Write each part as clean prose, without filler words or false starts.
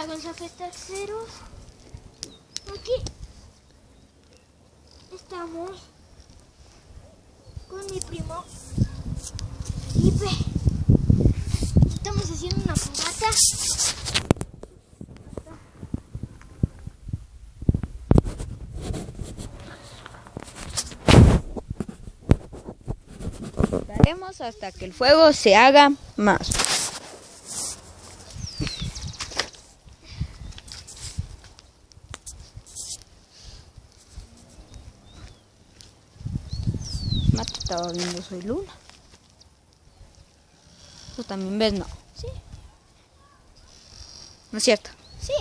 Hola, Gonzafestaceros. Aquí estamos con mi primo Felipe. Estamos haciendo una fogata. Daremos hasta que el fuego se haga más. Mate estaba viendo Soy Luna. ¿Tú también ves? No. Sí. ¿No es cierto? Sí.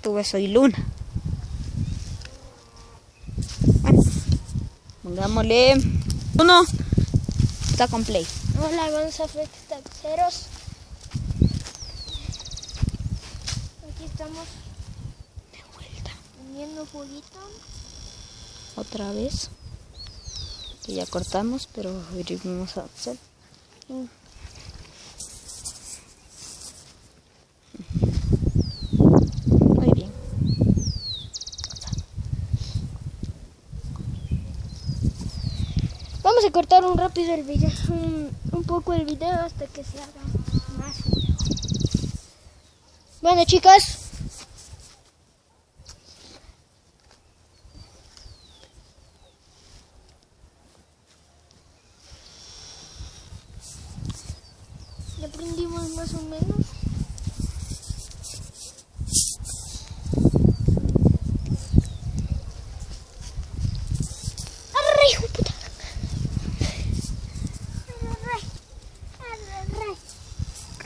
Tú ves Soy Luna. Bueno, pongámosle uno. Está con play. Hola, Gonzafestaceros. Aquí estamos De vuelta. poniendo fueguito. Otra vez. Que ya cortamos, pero volvimos a hacer. Muy bien. Vamos a cortar un rápido el video, un poco el video hasta que se haga más. Bueno, chicas. Ya aprendimos más o menos.